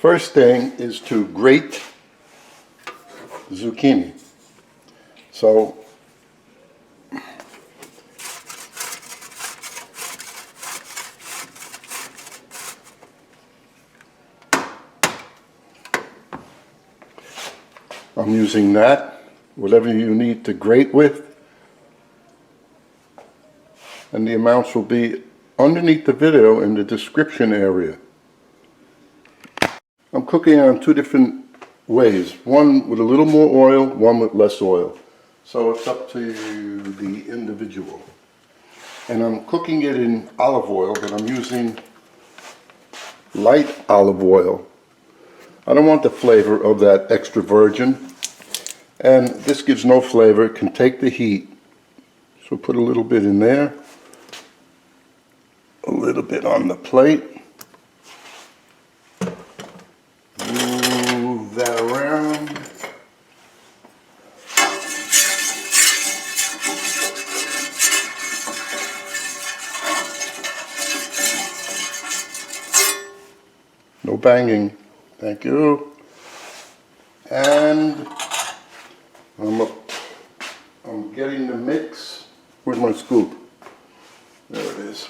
First thing is to grate zucchini. So I'm using that, whatever you need to grate with, and the amounts will be underneath the video in the description area. I'm cooking on two different ways, one with a little more oil, one with less oil. So it's up to the individual. And I'm cooking it in olive oil, but I'm using light olive oil. I don't want the flavor of that extra virgin. And this gives no flavor, it can take the heat. So put a little bit in there, a little bit on the plate. Move that around. No banging, thank you. And I'm getting the mix with my scoop. There it is.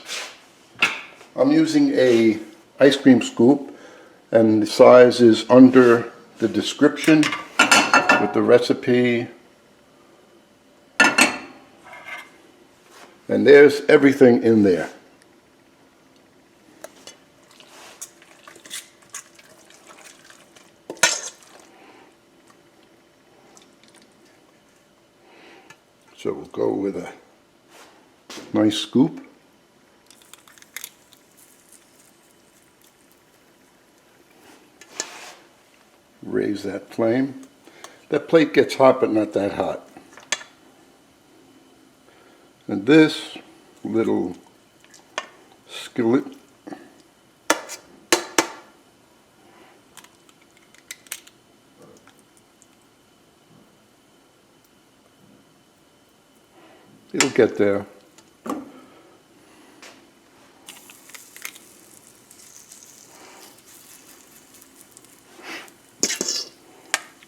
I'm using a ice cream scoop, and the size is under the description with the recipe. And there's everything in there. So we'll go with a nice scoop. Raise that flame. That plate gets hot, but not that hot. And this little skillet it'll get there.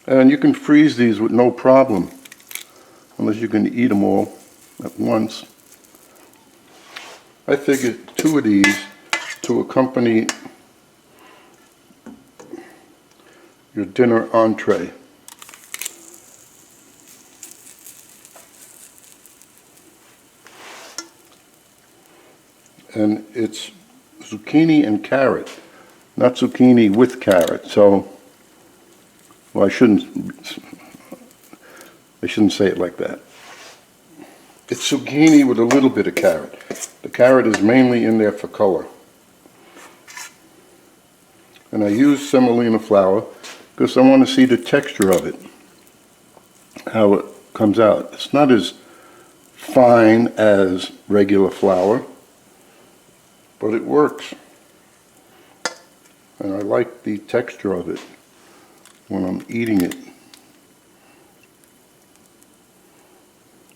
And you can freeze these with no problem, unless you can eat them all at once. I figured 2 of these to accompany your dinner entree. And it's zucchini and carrot, not zucchini with carrot. So, well, I shouldn't say it like that. It's zucchini with a little bit of carrot. The carrot is mainly in there for color. And I use semolina flour because I want to see the texture of it, how it comes out. It's not as fine as regular flour, but it works. And I like the texture of it when I'm eating it.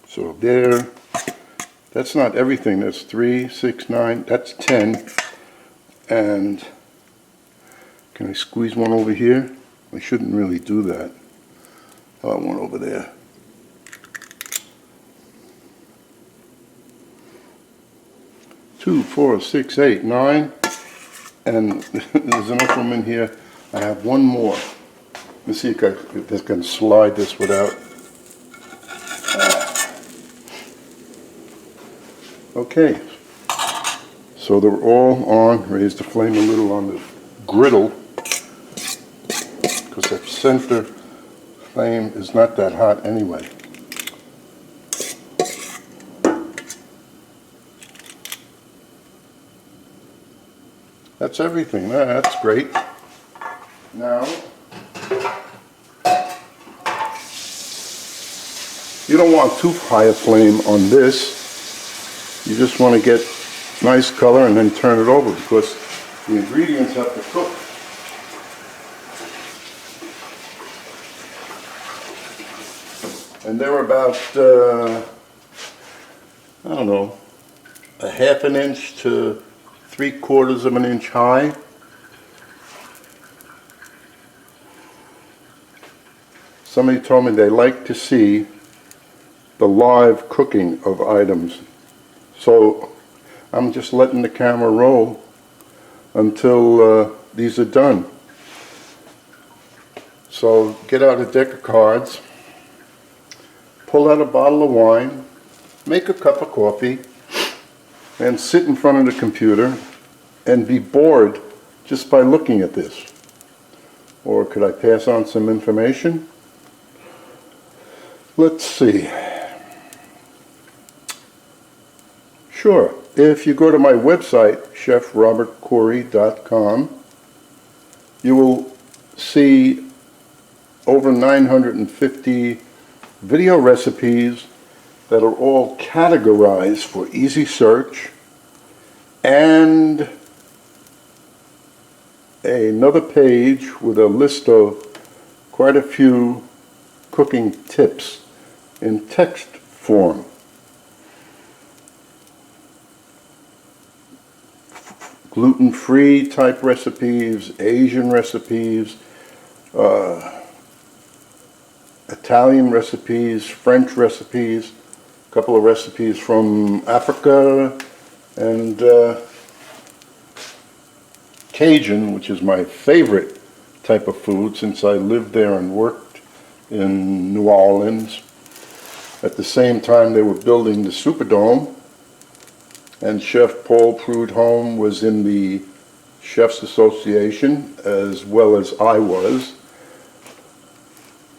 So there, that's not everything. That's 3, 6, 9, that's 10. And can I squeeze one over here? I shouldn't really do that. How about one over there? Two, 4, 6, 8, 9. And there's enough room in here. I have one more. Let's see if I can slide this without. Okay, so they're all on. Raise the flame a little on the griddle, because that center flame is not that hot anyway. That's everything. That's great. Now, you don't want too high a flame on this. You just want to get nice color and then turn it over, because the ingredients have to cook. And they're about, I don't know, a ½ an inch to 3/4 of an inch high. somebody told me they like to see the live cooking of items. So I'm just letting the camera roll until these are done. So get out a deck of cards, pull out a bottle of wine, make a cup of coffee, and sit in front of the computer and be bored just by looking at this. Or could I pass on some information? Let's see. Sure. If you go to my website, chefrobertcorey.com, you will see over 950 video recipes that are all categorized for easy search, and another page with a list of quite a few cooking tips in text form. Gluten-free type recipes, Asian recipes, Italian recipes, French recipes, a couple of recipes from Africa, and Cajun, which is my favorite type of food since I lived there and worked in New Orleans. At the same time they were building the Superdome, and Chef Paul Prudhomme was in the Chefs Association as well as I was.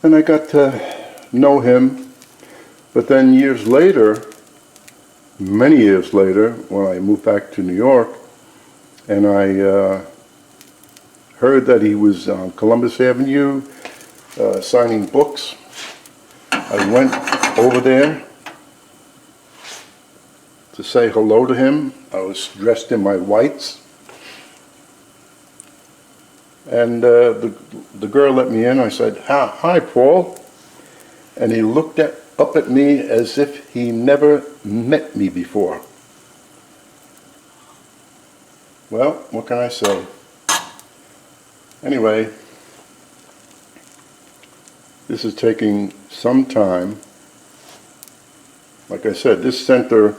And I got to know him, but then years later, many years later, when I moved back to New York, and I heard that he was on Columbus Avenue signing books, I went over there to say hello to him. I was dressed in my whites, and the girl let me in. I said, "Hi, Paul," and he looked up at me as if he never met me before. Well, what can I say? Anyway, this is taking some time. Like I said, this center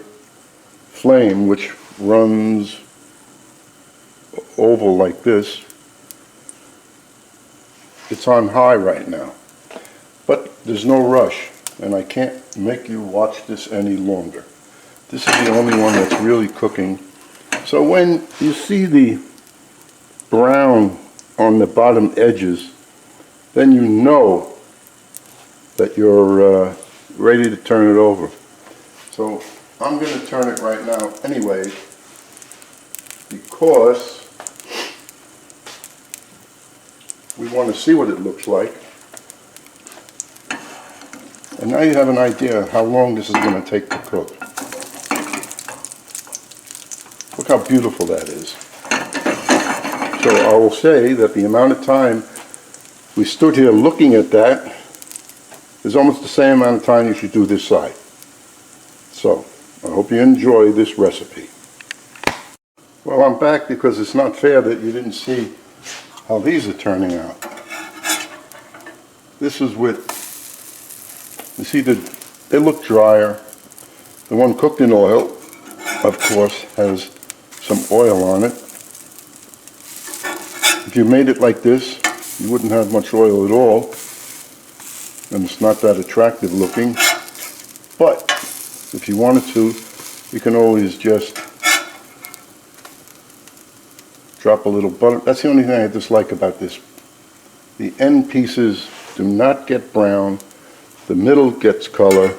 flame, which runs oval like this, it's on high right now. But there's no rush, and I can't make you watch this any longer. This is the only one that's really cooking. So when you see the brown on the bottom edges, then you know that you're ready to turn it over. So I'm going to turn it right now anyway, because we want to see what it looks like. And now you have an idea how long this is going to take to cook. Look how beautiful that is. So I will say that the amount of time we stood here looking at that is almost the same amount of time you should do this side. So I hope you enjoy this recipe. Well, I'm back because it's not fair that you didn't see how these are turning out. This is with, you see, they look drier. The one cooked in oil, of course, has some oil on it. If you made it like this, you wouldn't have much oil at all, and it's not that attractive looking. But if you wanted to, you can always just drop a little butter. That's the only thing I dislike about this. The end pieces do not get brown. The middle gets color.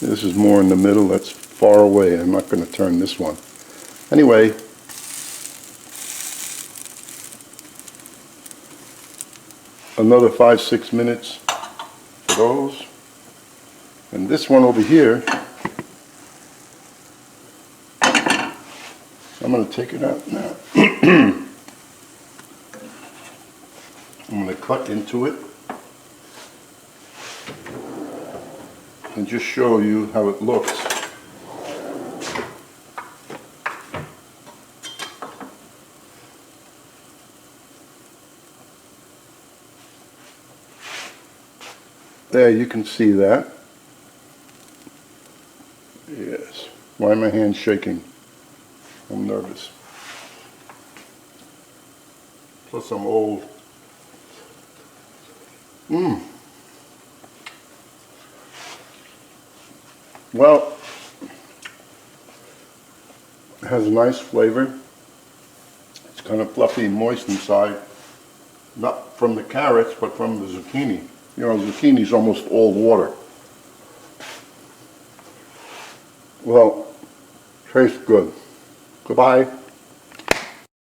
This is more in the middle. That's far away. I'm not going to turn this one. Anyway, another 5-6 minutes for those. And this one over here, I'm going to take it out now. I'm going to cut into it and just show you how it looks. there you can see that. Yes. Why are my hands shaking? I'm nervous. Plus I'm old. Well, it has a nice flavor. It's kind of fluffy and moist inside. Not from the carrots, but from the zucchini. You know, zucchini is almost all water. Well, tastes good. Goodbye.